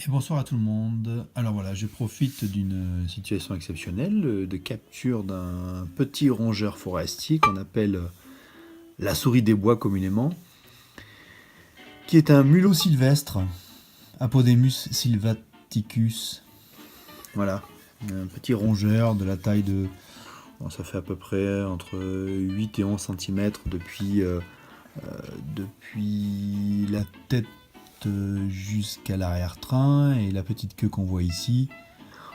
Et bonsoir à tout le monde. Alors voilà, je profite d'une situation exceptionnelle de capture d'un petit rongeur forestier qu'on appelle la souris des bois communément, qui est un mulot sylvestre, Apodemus sylvaticus. Voilà, un petit rongeur de la taille de... Bon, ça fait à peu près entre 8 et 11 cm depuis la tête jusqu'à l'arrière-train et la petite queue qu'on voit ici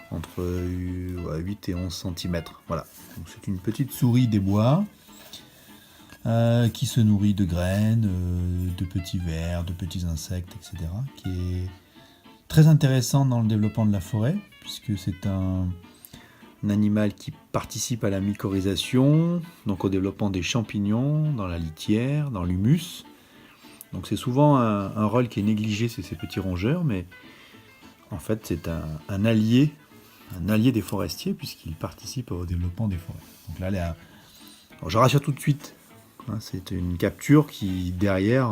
entre 8 et 11 cm. Voilà, donc c'est une petite souris des bois qui se nourrit de graines, de petits vers, de petits insectes, etc. Qui est très intéressant dans le développement de la forêt puisque c'est un animal qui participe à la mycorhisation, donc au développement des champignons dans la litière, dans l'humus. Donc c'est souvent un rôle qui est négligé, c'est ces petits rongeurs, mais en fait c'est un allié des forestiers puisqu'il participe au développement des forêts. Donc là, alors, je rassure tout de suite, hein, c'est une capture qui derrière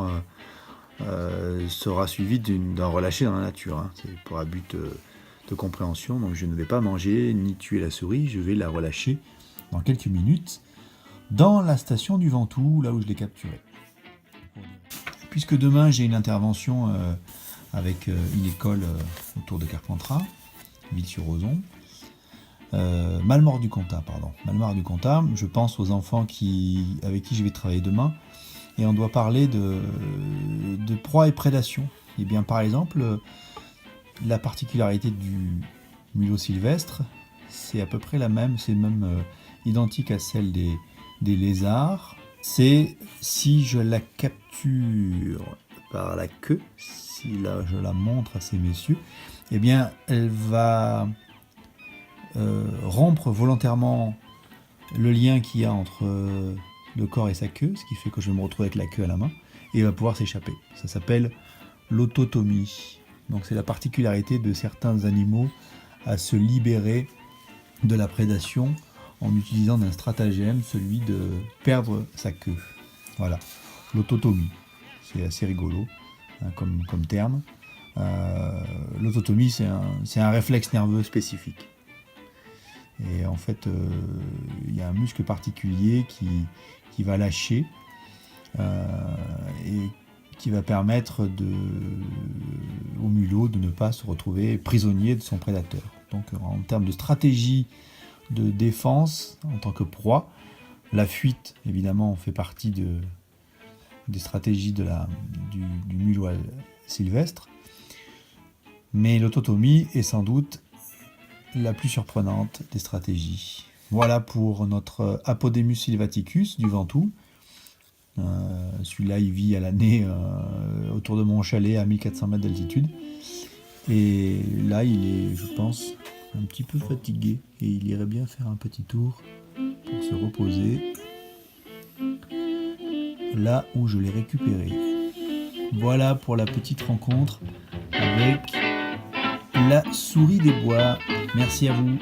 sera suivie d'un relâché dans la nature. Hein. C'est pour un but de compréhension, donc je ne vais pas manger ni tuer la souris, je vais la relâcher dans quelques minutes dans la station du Ventoux, là où je l'ai capturée. Puisque demain j'ai une intervention avec une école autour de Carpentras, Ville-sur-Ozon, Malmort-du-Comtat, je pense aux enfants avec qui je vais travailler demain, et on doit parler de proie et prédation. Et bien par exemple, la particularité du mulot sylvestre, c'est à peu près la même, c'est même identique à celle des lézards. C'est si je la capture par la queue, si là je la montre à ces messieurs, eh bien elle va rompre volontairement le lien qu'il y a entre le corps et sa queue, ce qui fait que je vais me retrouver avec la queue à la main, et va pouvoir s'échapper. Ça s'appelle l'autotomie. Donc c'est la particularité de certains animaux à se libérer de la prédation en utilisant un stratagème, celui de perdre sa queue. Voilà, l'autotomie. C'est assez rigolo hein, comme terme. L'autotomie, c'est un réflexe nerveux spécifique. Et en fait, il y a un muscle particulier qui va lâcher et qui va permettre au mulot de ne pas se retrouver prisonnier de son prédateur. Donc en termes de stratégie de défense en tant que proie, la fuite évidemment fait partie des stratégies du mulot sylvestre, mais l'autotomie est sans doute la plus surprenante des stratégies. Voilà pour notre Apodemus sylvaticus du Ventoux. Celui-là il vit à l'année autour de mon chalet à 1400 mètres d'altitude, et là il est, je pense, un petit peu fatigué et il irait bien faire un petit tour pour se reposer là où je l'ai récupéré. Voilà pour la petite rencontre avec la souris des bois. Merci à vous.